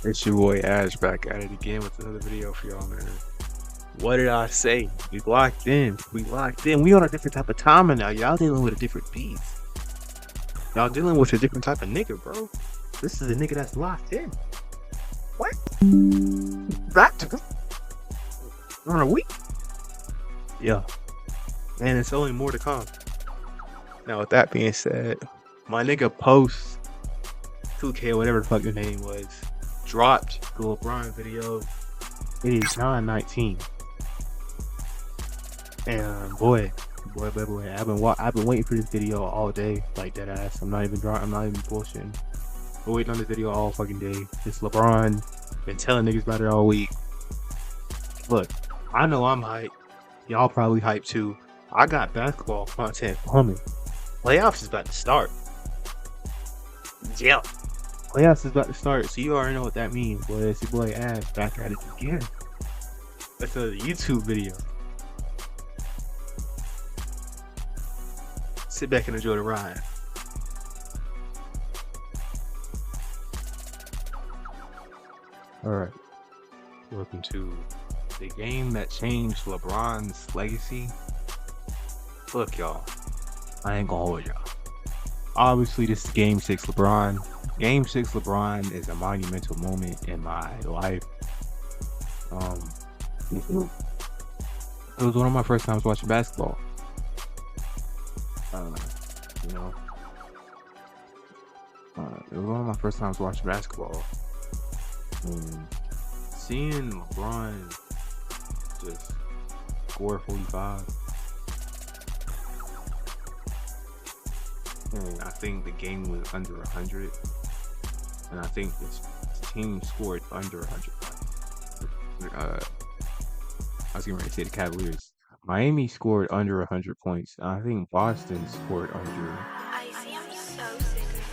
It's your boy Ash back at it again with another video for y'all, man. What did I say? We locked in. We locked in. We on a different type of timing now. Y'all dealing with a different beast. Y'all dealing with a different type of nigga, bro. This is a nigga that's locked in. What? Back to on a week? Yeah. And it's only more to come. Now, with that being said, my nigga Post 2K, whatever the fuck your name was, dropped the Lebron video. It is 9/19, and boy, I've been waiting for this video all day, like dead ass. I'm not even bullshitting. Been waiting on this video all fucking day. This LeBron, been telling niggas about it all week. Look, I know I'm hyped. Y'all probably hyped too. I got basketball content coming. Playoffs is about to start. Yeah. Playoffs is about to start, so you already know what that means, boy. It's your boy Ash back at it again. That's a YouTube video. Sit back and enjoy the ride. Alright. Welcome to the game that changed LeBron's legacy. Look, y'all. I ain't gonna hold y'all. Obviously, this is Game 6 LeBron. Game 6 LeBron is a monumental moment in my life. It was one of my first times watching basketball. You know, it was one of my first times watching basketball. Seeing LeBron just score 45, and I think the game was under 100, and I think this team scored under 100. I was getting ready to say the Cavaliers. Miami scored under 100 points. I think Boston scored under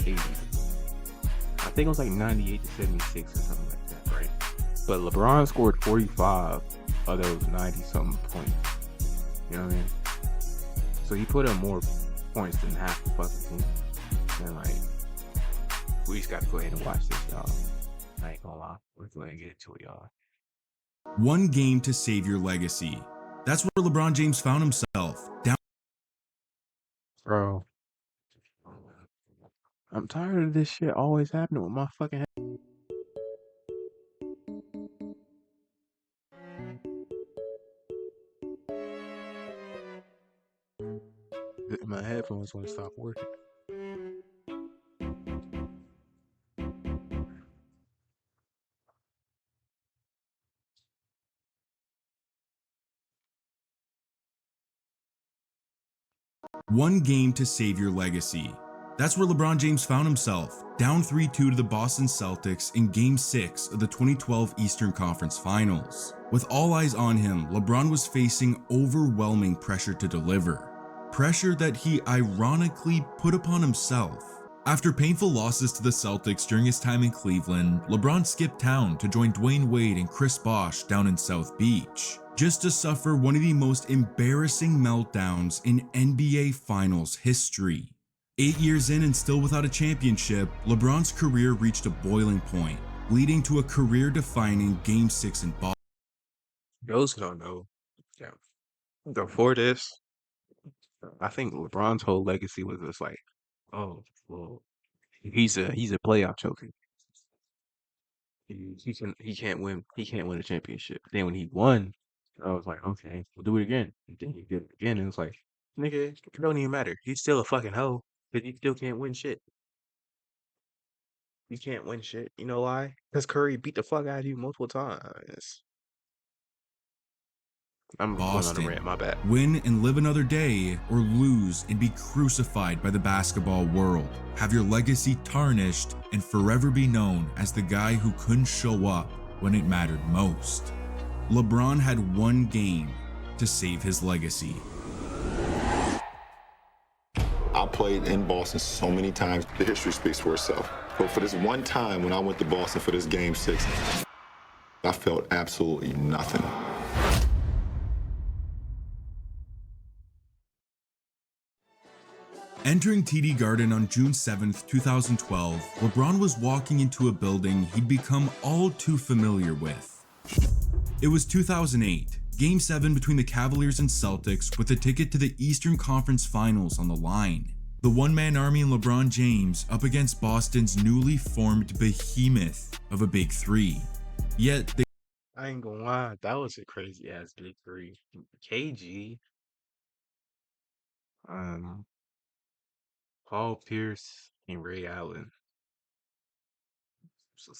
80. I think it was like 98 to 76 or something like that, right? But LeBron scored 45 of those 90 something points. You know what I mean? So he put up more points than half the fucking team. And like, we just got to go ahead and watch this, y'all. I ain't gonna lie. We're going to get into it, y'all. One game to save your legacy. That's where LeBron James found himself. Bro, I'm tired of this shit always happening with my fucking head. My headphones want to stop working. One game to save your legacy. That's where LeBron James found himself, down 3-2 to the Boston Celtics in Game 6 of the 2012 Eastern Conference Finals. With all eyes on him, LeBron was facing overwhelming pressure to deliver. Pressure that he ironically put upon himself. After painful losses to the Celtics during his time in Cleveland, LeBron skipped town to join Dwayne Wade and Chris Bosh down in South Beach, just to suffer one of the most embarrassing meltdowns in NBA Finals history. 8 years in and still without a championship, LeBron's career reached a boiling point, leading to a career-defining Game 6 in Boston. Those who don't know, yeah. Before this, I think LeBron's whole legacy was just like, oh, well, he's a playoff choker. He can't win a championship. Then when he won, I was like, okay, we'll do it again. And then he did it again, and it was like, nigga, it don't even matter. He's still a fucking hoe, because he still can't win shit. You can't win shit. You know why? Because Curry beat the fuck out of you multiple times. I'm going on a rant, my bad. Win and live another day, or lose and be crucified by the basketball world. Have your legacy tarnished and forever be known as the guy who couldn't show up when it mattered most. LeBron had one game to save his legacy. I played in Boston so many times. The history speaks for itself. But for this one time when I went to Boston for this Game 6, I felt absolutely nothing. Entering TD Garden on June 7th, 2012, LeBron was walking into a building he'd become all too familiar with. It was 2008, Game 7 between the Cavaliers and Celtics with a ticket to the Eastern Conference Finals on the line. The one-man army and LeBron James up against Boston's newly formed behemoth of a Big Three. Yet they I ain't gonna lie, that was a crazy ass big three. KG, um, Paul Pierce, and Ray Allen. It's a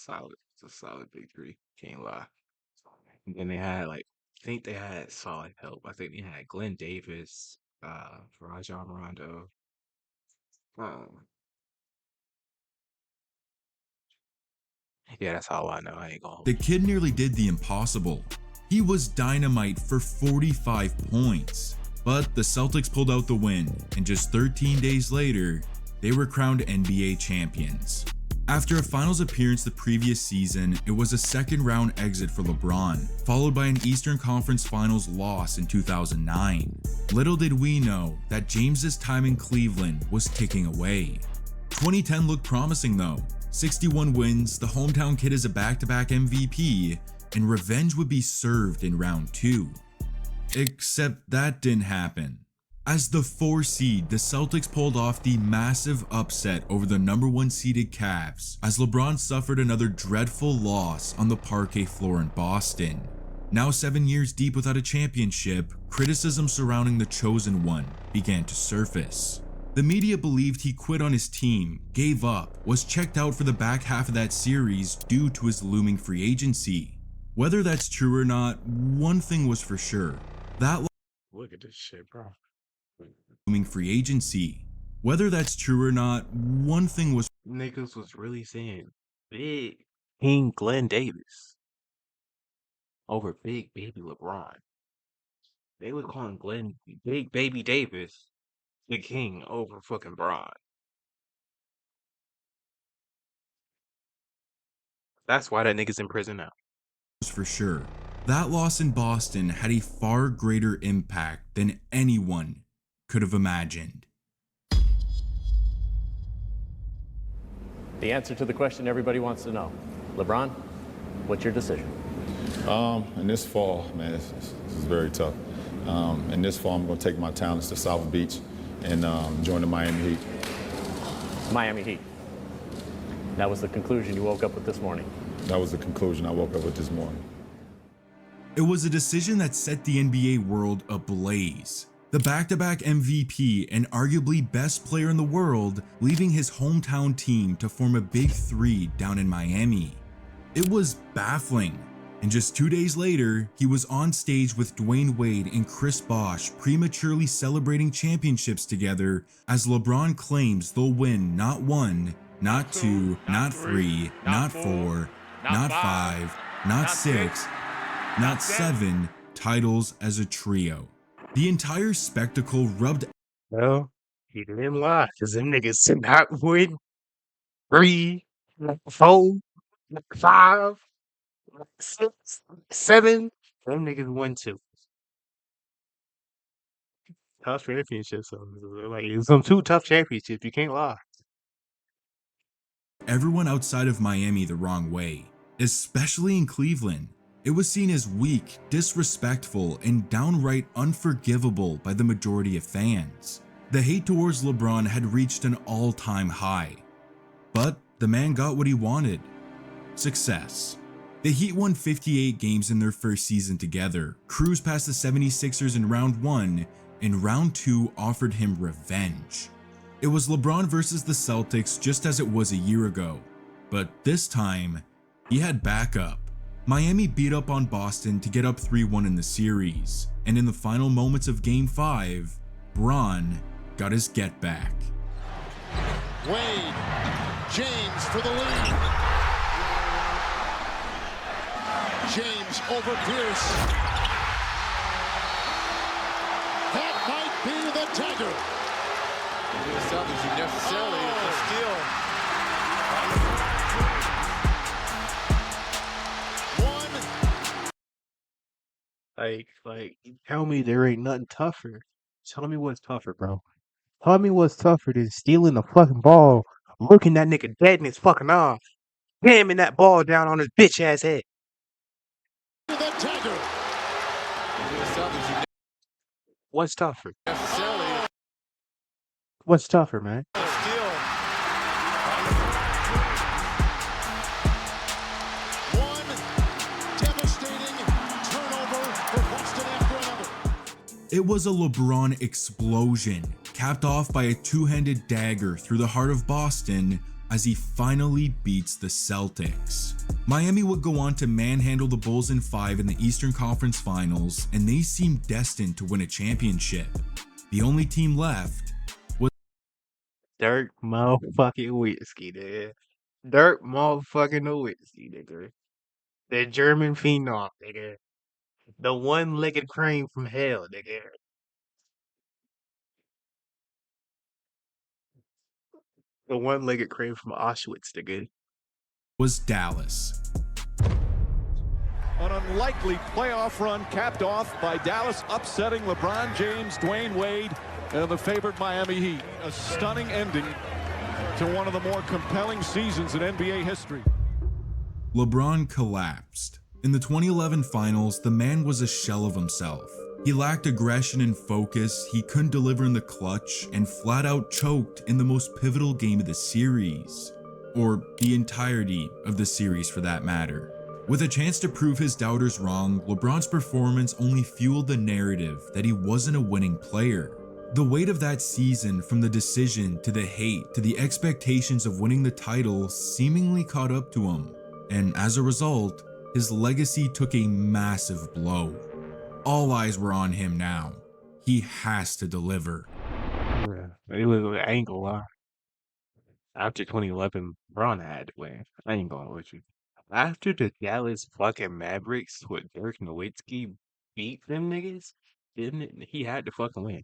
solid big three. Can't lie. And then they had like, I think they had solid help. I think they had Glenn Davis, Rajon Rondo. Um, yeah, that's all I know. I ain't gonna hold The you. kid nearly did the impossible. He was dynamite for 45 points, but the Celtics pulled out the win, and just 13 days later, they were crowned NBA champions. After a finals appearance the previous season, it was a second round exit for LeBron, followed by an Eastern Conference Finals loss in 2009. Little did we know that James's time in Cleveland was ticking away. 2010 looked promising though. 61 wins, the hometown kid is a back-to-back MVP, and revenge would be served in round 2. Except that didn't happen. As the 4 seed, the Celtics pulled off the massive upset over the number 1 seeded Cavs, as LeBron suffered another dreadful loss on the parquet floor in Boston. Now 7 years deep without a championship, criticism surrounding the chosen one began to surface. The media believed he quit on his team, gave up, was checked out for the back half of that series due to his looming free agency. Whether that's true or not, one thing was for sure. That Look at this shit, bro. looming free agency. Whether that's true or not, one thing was Niggas was really saying Big King Glenn Davis over Big Baby LeBron. They was calling Glenn Big Baby Davis the king over fucking Braun. That's why that nigga's in prison now. for sure. That loss in Boston had a far greater impact than anyone could have imagined. The answer to the question everybody wants to know. LeBron, what's your decision? In this fall, man, this is very tough. In this fall, I'm going to take my talents to South Beach and join the Miami Heat. Miami Heat. That was the conclusion you woke up with this morning. That was the conclusion I woke up with this morning. It was a decision that set the NBA world ablaze. The back-to-back MVP and arguably best player in the world leaving his hometown team to form a Big Three down in Miami. It was baffling. And just 2 days later, he was on stage with Dwayne Wade and Chris Bosh prematurely celebrating championships together as LeBron claims they'll win not 1, not 2, not 3, not 4, not 5, not 6, not 7 titles as a trio. The entire spectacle rubbed Well, he didn't lie, because them niggas did not win 3, 4, 5, 6, 7. Them niggas won 2. Tough championships. So, like, it's some 2 tough championships. You can't lie. everyone outside of Miami the wrong way, especially in Cleveland. It was seen as weak, disrespectful, and downright unforgivable by the majority of fans. The hate towards LeBron had reached an all-time high. But the man got what he wanted: success. The Heat won 58 games in their first season together, cruised past the 76ers in round 1, and round 2 offered him revenge. It was LeBron versus the Celtics just as it was a year ago, but this time, he had backup. Miami beat up on Boston to get up 3-1 in the series, and in the final moments of Game 5, Bron got his get back. Wade, James for the lead. James over Pierce. That might be the dagger. The Celtics who necessarily Like, tell me there ain't nothing tougher. Tell me what's tougher, bro. Tell me what's tougher than stealing the fucking ball, looking that nigga dead in his fucking eyes, jamming that ball down on his bitch ass head. The dagger. Doing something you What's tougher? necessarily What's tougher, man? steal. One devastating turnover for Boston after another. It was a LeBron explosion, capped off by a two-handed dagger through the heart of Boston as he finally beats the Celtics. Miami would go on to manhandle the Bulls in 5 in the Eastern Conference Finals, and they seemed destined to win a championship. The only team left was Dirk motherfucking whiskey, nigga. Dirk motherfucking whiskey, nigga. The German phenom, nigga. The one-legged crane from hell, nigga. The one-legged crane from Auschwitz, nigga. Dallas. An unlikely playoff run capped off by Dallas upsetting LeBron James, Dwayne Wade, and the favored Miami Heat. A stunning ending to one of the more compelling seasons in NBA history. LeBron collapsed. In the 2011 finals, the man was a shell of himself. He lacked aggression and focus, he couldn't deliver in the clutch, and flat out choked in the most pivotal game of the series. Or the entirety of the series for that matter. With a chance to prove his doubters wrong, LeBron's performance only fueled the narrative that he wasn't a winning player. The weight of that season, from the decision to the hate to the expectations of winning the title, seemingly caught up to him. And as a result, his legacy took a massive blow. All eyes were on him now. He has to deliver. Yeah, it was, I ain't gonna lie. After 2011, Braun had to win. I ain't going with you. After the Dallas fucking Mavericks with Dirk Nowitzki beat them niggas, didn't it? He had to fucking win.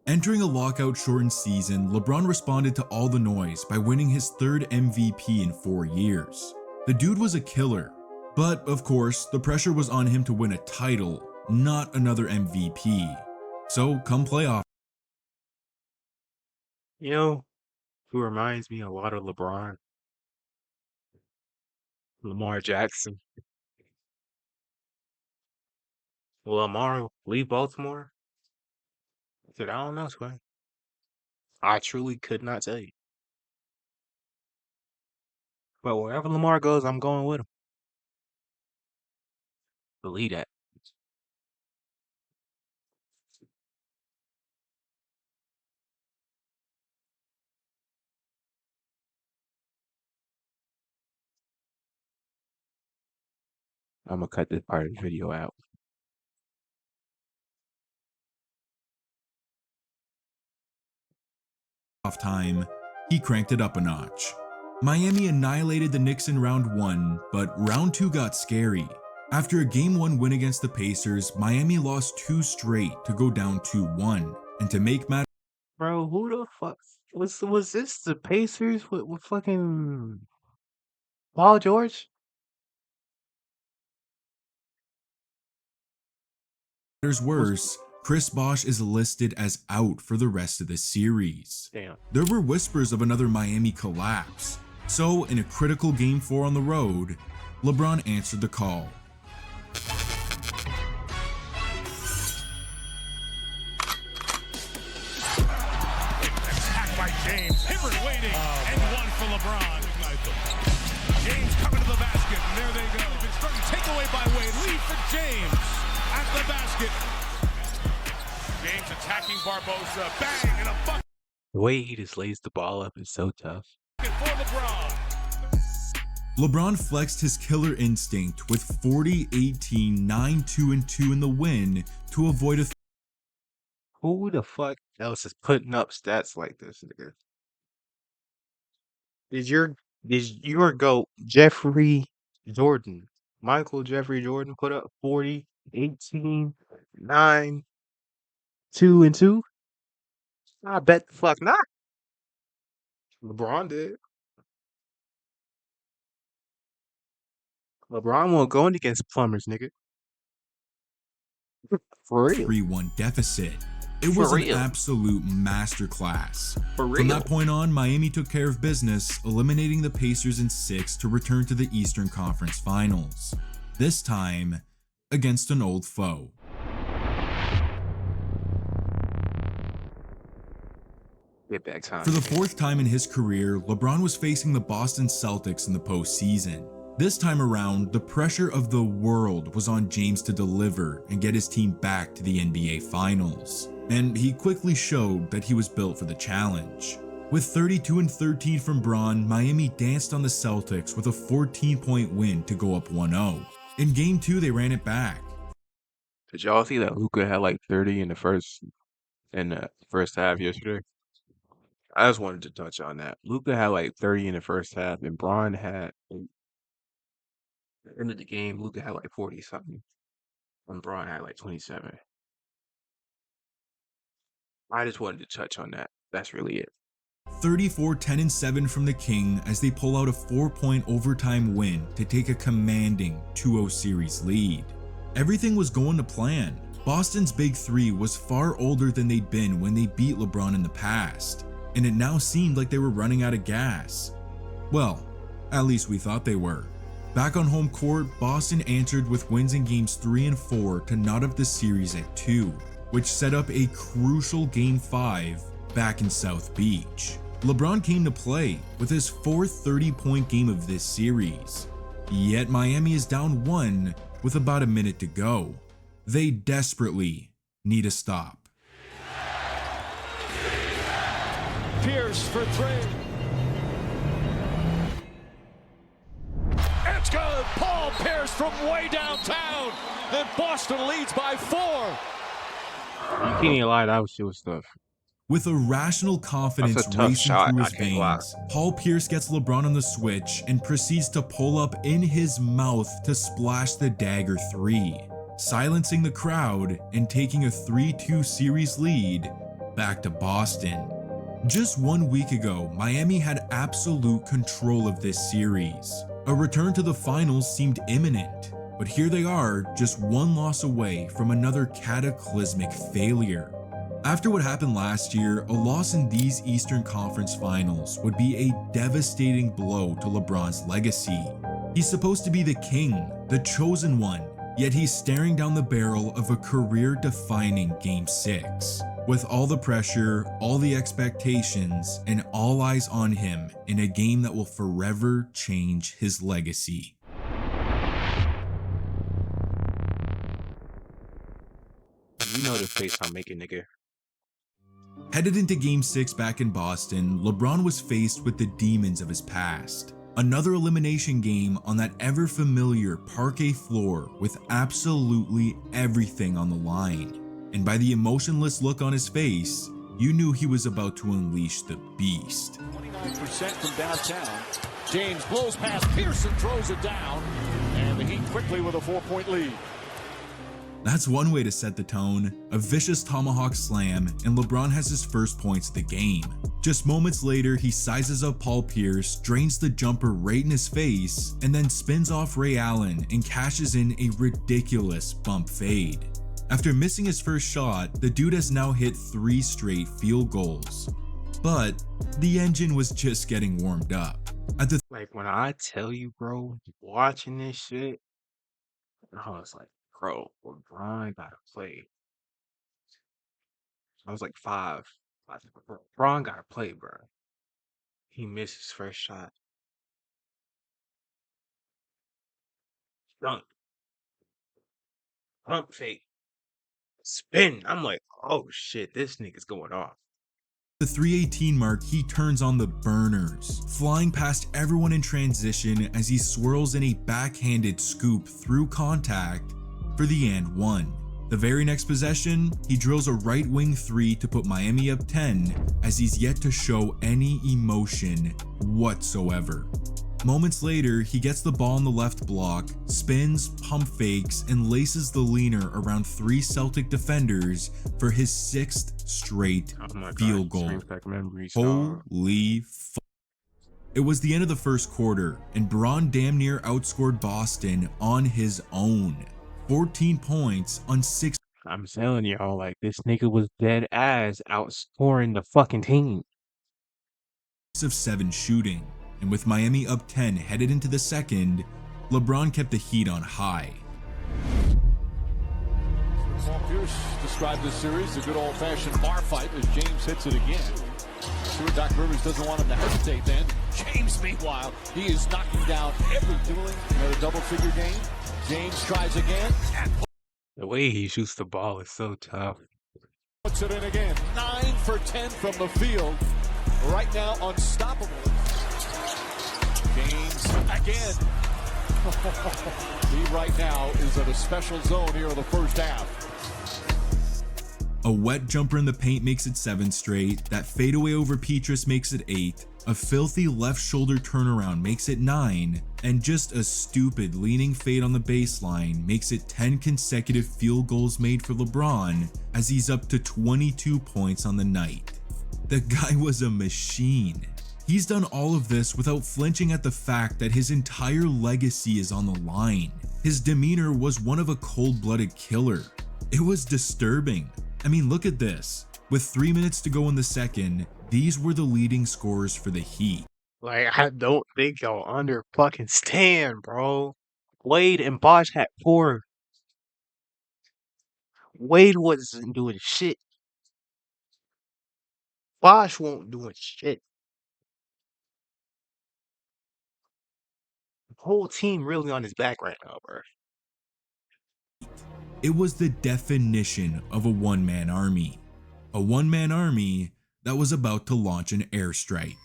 Entering a lockout-shortened season, LeBron responded to all the noise by winning his third MVP in 4 years. The dude was a killer, but of course, the pressure was on him to win a title, not another MVP. So come playoff You know who reminds me a lot of LeBron? Lamar Jackson. Will Lamar leave Baltimore? I said, I don't know, Sway. I truly could not tell you. But wherever Lamar goes, I'm going with him. Believe that. I'm gonna cut this part of the video out. time, he cranked it up a notch. Miami annihilated the Knicks in round 1, but round 2 got scary. After a game 1 win against the Pacers, Miami lost 2 straight to go down 2-1. And to make matters Bro, who the fuck was this the Pacers with fucking Paul George? worse, Chris Bosh is listed as out for the rest of the series. Damn. There were whispers of another Miami collapse. So, in a critical game 4 on the road, LeBron answered the call. Attacked by James. Hibbert waiting, and one for LeBron. James coming to the basket, and there they go. Been starting to take away by Wade. Lead for James at the basket. James attacking Barbosa. Bang, and a bucket The way he just lays the ball up is so tough. for LeBron. LeBron flexed his killer instinct with 40-18, 9-2-2 in the win to avoid a Who the fuck else is putting up stats like this, nigga? Did your GOAT Jeffrey Jordan, Michael Jeffrey Jordan, put up 40, 18, 9, 2-2? I bet the fuck not. LeBron did. LeBron won't go in against plumbers, nigga. For real. 3-1 deficit. It was an absolute masterclass. From that point on, Miami took care of business, eliminating the Pacers in 6 to return to the Eastern Conference Finals. This time, against an old foe. For the 4th time in his career, LeBron was facing the Boston Celtics in the postseason. This time around, the pressure of the world was on James to deliver and get his team back to the NBA Finals. And he quickly showed that he was built for the challenge. With 32-13 from Bron, Miami danced on the Celtics with a 14-point win to go up 1-0. In Game 2, they ran it back. Did y'all see that Luka had like 30 in the first half yesterday? I just wanted to touch on that. Luka had like 30 in the first half, and Bron had at the end of the game, Luka had like 40 something, and Bron had like 27. I just wanted to touch on that. That's really it. 34-10-7 from the King as they pull out a 4-point overtime win to take a commanding 2-0 series lead. Everything was going to plan. Boston's Big Three was far older than they'd been when they beat LeBron in the past, and it now seemed like they were running out of gas. Well, at least we thought they were. Back on home court, Boston answered with wins in games 3 and 4 to knot up the series at 2, which set up a crucial Game 5 back in South Beach. LeBron came to play with his 4th 30-point game of this series. Yet Miami is down 1 with about a minute to go. They desperately need a stop. Pierce for 3. It's good. Paul Pierce from way downtown. Then Boston leads by 4. You can't even lie, that was your stuff. With irrational confidence racing through his veins, Paul Pierce gets LeBron on the switch and proceeds to pull up in his mouth to splash the dagger 3, silencing the crowd and taking a 3-2 series lead back to Boston. Just 1 week ago, Miami had absolute control of this series. A return to the finals seemed imminent, but here they are, just 1 loss away from another cataclysmic failure. After what happened last year, a loss in these Eastern Conference Finals would be a devastating blow to LeBron's legacy. He's supposed to be the king, the chosen one, yet he's staring down the barrel of a career-defining Game 6. With all the pressure, all the expectations, and all eyes on him in a game that will forever change his legacy. You know the face I'm making, nigga. Headed into Game 6 back in Boston, LeBron was faced with the demons of his past. Another elimination game on that ever-familiar parquet floor with absolutely everything on the line. And by the emotionless look on his face, you knew he was about to unleash the beast. 29% from downtown. James blows past Pearson, throws it down, and the Heat quickly with a 4-point lead. That's one way to set the tone, a vicious tomahawk slam, and LeBron has his first points of the game. Just moments later, he sizes up Paul Pierce, drains the jumper right in his face, and then spins off Ray Allen and cashes in a ridiculous bump fade. After missing his first shot, the dude has now hit 3 straight field goals. But the engine was just getting warmed up. Like, when I tell you, bro, watching this shit, I was like, bro, LeBron gotta play. I was like 5. I was like, bro, LeBron gotta play, bro. He missed his first shot. Dunk. Pump fake. Spin. I'm like, oh shit, this nigga's going off. The 318 mark, he turns on the burners, flying past everyone in transition as he swirls in a backhanded scoop through contact for the and 1. The very next possession, he drills a right wing 3 to put Miami up 10 as he's yet to show any emotion whatsoever. Moments later, he gets the ball in the left block, spins, pump fakes, and laces the leaner around 3 Celtic defenders for his 6th straight field goal. Holy fuck. It was the end of the first quarter, and Bron damn near outscored Boston on his own. 14 points on 6. I'm telling y'all, like, this nigga was dead ass outscoring the fucking team. Of 7 shooting, and with Miami up 10 headed into the second, LeBron kept the heat on high. Paul Pierce described this series as a good old-fashioned bar fight as James hits it again. Sure, Doc Rivers doesn't want him to hesitate then. James, meanwhile, he is knocking down every dueling. Another double-figure game. James tries again. The way he shoots the ball is so tough. Puts it in again. 9 for 10 from the field. Right now, unstoppable. James again. He right now is at a special zone here in the first half. A wet jumper in the paint makes it 7 straight, that fadeaway over Petrus makes it 8, a filthy left shoulder turnaround makes it 9, and just a stupid leaning fade on the baseline makes it 10 consecutive field goals made for LeBron as he's up to 22 points on the night. The guy was a machine. He's done all of this without flinching at the fact that his entire legacy is on the line. His demeanor was one of a cold-blooded killer. It was disturbing. I mean, look at this. With 3 minutes to go in the second, these were the leading scorers for the Heat. Like, I don't think y'all under fucking stand, bro. Wade and Bosh had 4. Wade wasn't doing shit. Bosh won't doing shit. The whole team really on his back right now, bro. It was the definition of a one-man army. A one-man army that was about to launch an airstrike.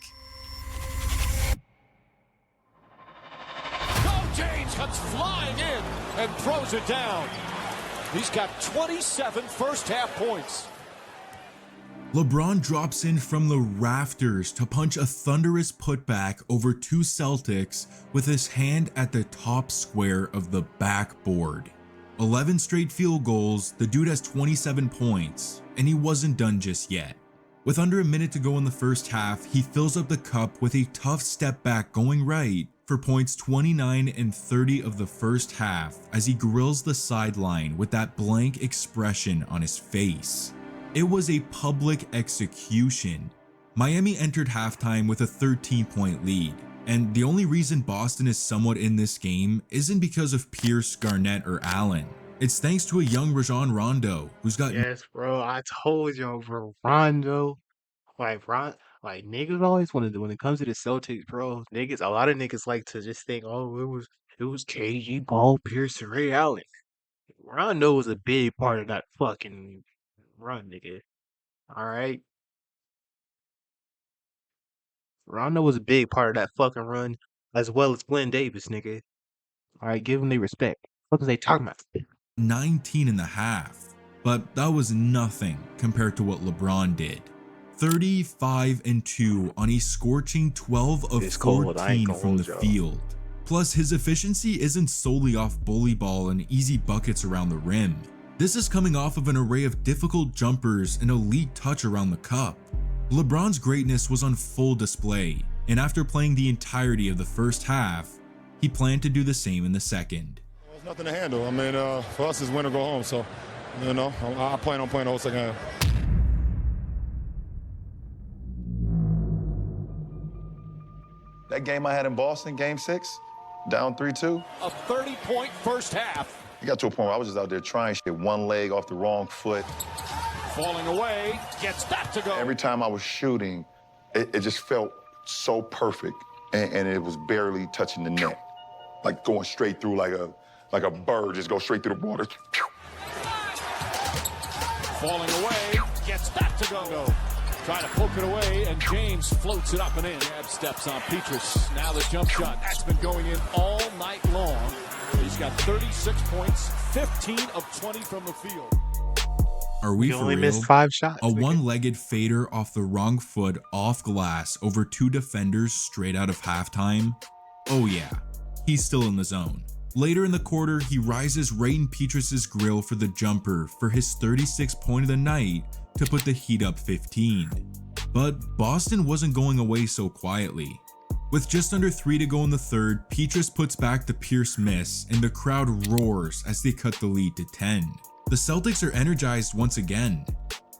Oh, James comes flying in and throws it down. He's got 27 first half points. LeBron drops in from the rafters to punch a thunderous putback over 2 Celtics with his hand at the top square of the backboard. 11 straight field goals, the dude has 27 points, and he wasn't done just yet. With under a minute to go in the first half, he fills up the cup with a tough step back going right for points 29 and 30 of the first half as he grills the sideline with that blank expression on his face. It was a public execution. Miami entered halftime with a 13-point lead, and the only reason Boston is somewhat in this game isn't because of Pierce, Garnett, or Allen. It's thanks to a young Rajon Rondo who's got Yes, bro. I told y'all, bro. Rondo, like niggas always wanted to, when it comes to the Celtics, bro. Niggas, a lot of niggas like to just think, oh, it was KG, Paul Pierce, and Ray Allen. Rondo was a big part of that fucking run, nigga. All right. Rondo was a big part of that fucking run, as well as Glenn Davis, nigga. All right, give them their respect. What is they talking about? 19 and a half, but that was nothing compared to what LeBron did. 35 and 2 on a scorching 12 of It's cold, I ain't 14 gonna from the hold y'all. field. Plus, his efficiency isn't solely off bully ball and easy buckets around the rim. This is coming off of an array of difficult jumpers and elite touch around the cup. LeBron's greatness was on full display, and after playing the entirety of the first half, he planned to do the same in the second. There's nothing to handle. I mean, for us, it's win or go home. So, you know, I plan on playing the whole second half. That game I had in Boston, game 6, down 3-2. A 30-point first half. It got to a point where I was just out there trying shit, one leg off the wrong foot. Falling away, gets that to go. Every time I was shooting, it just felt so perfect, and it was barely touching the net. Like going straight through like a bird, just go straight through the water. Falling away, gets that to go. Trying to poke it away, and James floats it up and in. Jab steps on Petrus. Now the jump shot. That's been going in all night long. He's got 36 points, 15 of 20 from the field. Are we He for only real? missed 5 shots. A nigga. one-legged fader off the wrong foot off glass over 2 defenders straight out of halftime? Oh yeah, he's still in the zone. Later in the quarter, he rises right in Petrus's grill for the jumper for his 36th point of the night to put the Heat up 15. But Boston wasn't going away so quietly. With just under 3 to go in the third, Petrus puts back the Pierce miss and the crowd roars as they cut the lead to 10. The Celtics are energized once again,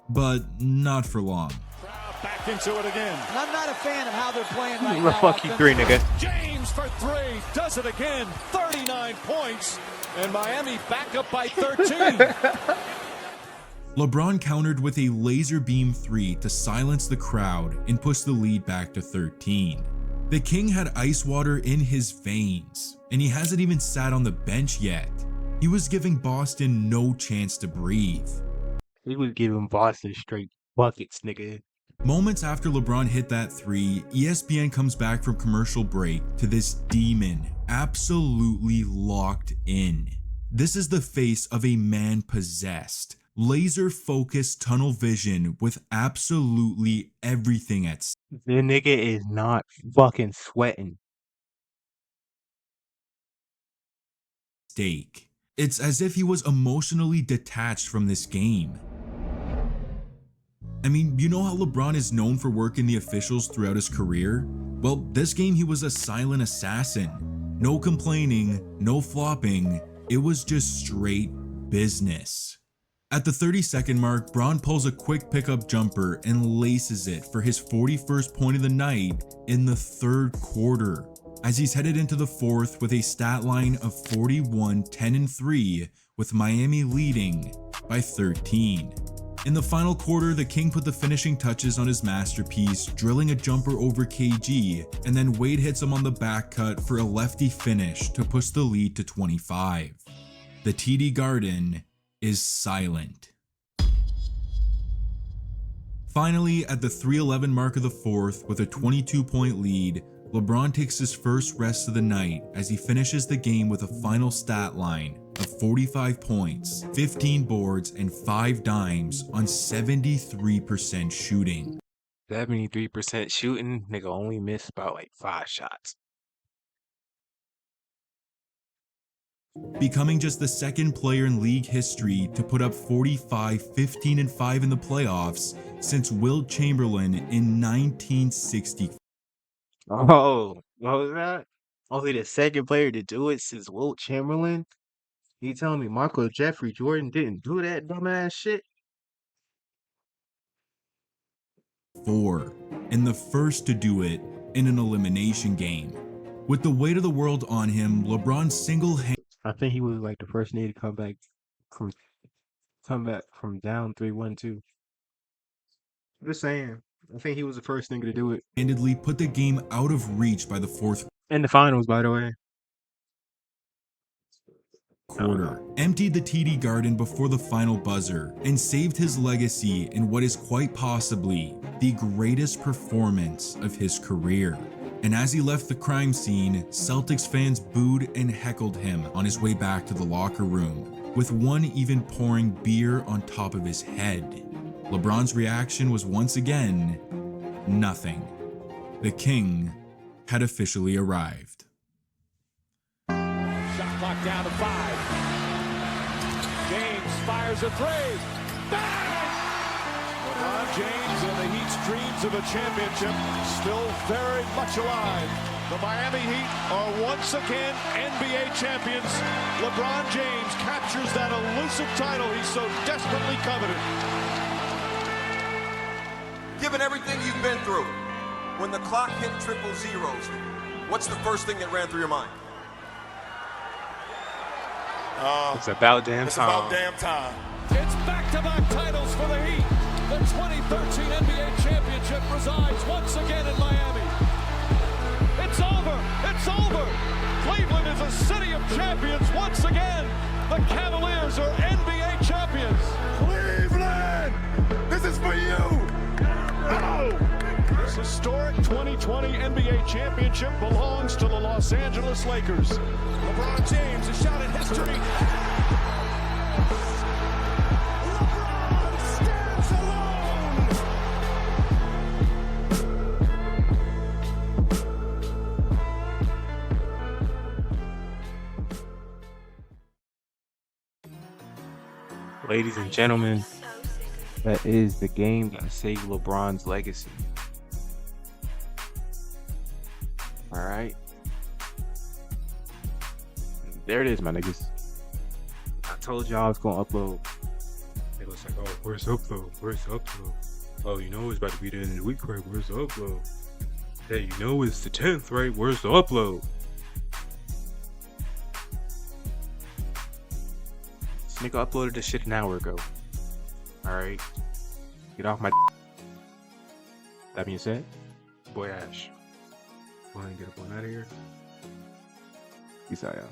but not for long. Crowd back into it again. And I'm not a fan of how they're playing right Well, now. fuck you, three, nigga. James for three. Does it again. 39 points. And Miami back up by 13. LeBron countered with a laser beam 3 to silence the crowd and push the lead back to 13. The King had ice water in his veins, and he hasn't even sat on the bench yet. He was giving Boston no chance to breathe. He was giving Boston straight buckets, nigga. Moments after LeBron hit that 3, ESPN comes back from commercial break to this demon absolutely locked in. This is the face of a man possessed. Laser focused tunnel vision with absolutely everything at The nigga is not fucking sweating. stake. It's as if he was emotionally detached from this game. I mean, you know how LeBron is known for working the officials throughout his career? Well, this game he was a silent assassin. No complaining, no flopping, it was just straight business. At the 30-second mark, Bron pulls a quick pickup jumper and laces it for his 41st point of the night in the third quarter, as he's headed into the fourth with a stat line of 41, 10, and 3, with Miami leading by 13. In the final quarter, the King put the finishing touches on his masterpiece, drilling a jumper over KG, and then Wade hits him on the back cut for a lefty finish to push the lead to 25. The TD Garden is silent. Finally, at the 3:11 mark of the fourth, with a 22-point lead, LeBron takes his first rest of the night as he finishes the game with a final stat line of 45 points, 15 boards, and 5 dimes on 73% shooting. 73% shooting, nigga only missed about like 5 shots. Becoming just the second player in league history to put up 45, 15, and 5 in the playoffs since Wilt Chamberlain in 1960. Oh, what was that? Only the second player to do it since Wilt Chamberlain? You telling me Michael Jeffrey Jordan didn't do that dumbass shit? 4, and the first to do it in an elimination game. With the weight of the world on him, LeBron single-handedly I think he was like the first nigga to come back from down 3-1 too. Just saying. I think he was the first nigga to do it. put the game out of reach by the fourth In the finals, by the way. quarter, emptied the TD Garden before the final buzzer, and saved his legacy in what is quite possibly the greatest performance of his career. And as he left the crime scene, Celtics fans booed and heckled him on his way back to the locker room, with one even pouring beer on top of his head. LeBron's reaction was once again, nothing. The King had officially arrived. Shot clock down to 5. James fires a 3. Bang! LeBron James and the Heat's dreams of a championship still very much alive. The Miami Heat are once again NBA champions. LeBron James captures that elusive title he so desperately coveted. Given everything you've been through, when the clock hit triple zeros, what's the first thing that ran through your mind? It's about damn time. It's about damn time. It's back-to-back titles for the Heat. The 2013 NBA championship resides once again in Miami. It's over. It's over. Cleveland is a city of champions once again. The Cavaliers are NBA champions. Cleveland, this is for you. This historic 2020 NBA championship belongs to the Los Angeles Lakers. LeBron James, a shot at history. LeBron stands alone. Ladies and gentlemen, that is the game that saved LeBron's legacy. Alright. There it is, my niggas. I told y'all I was gonna upload It looks like, oh, where's the upload? Where's the upload? Oh, you know it's about to be the end of the week, right? Where's the upload? Hey, you know it's the 10th, right? Where's the upload? This nigga uploaded this shit an hour ago. Alright? Get off my. That being said, boy Ash. Go ahead and get up on out of here. Peace out, y'all.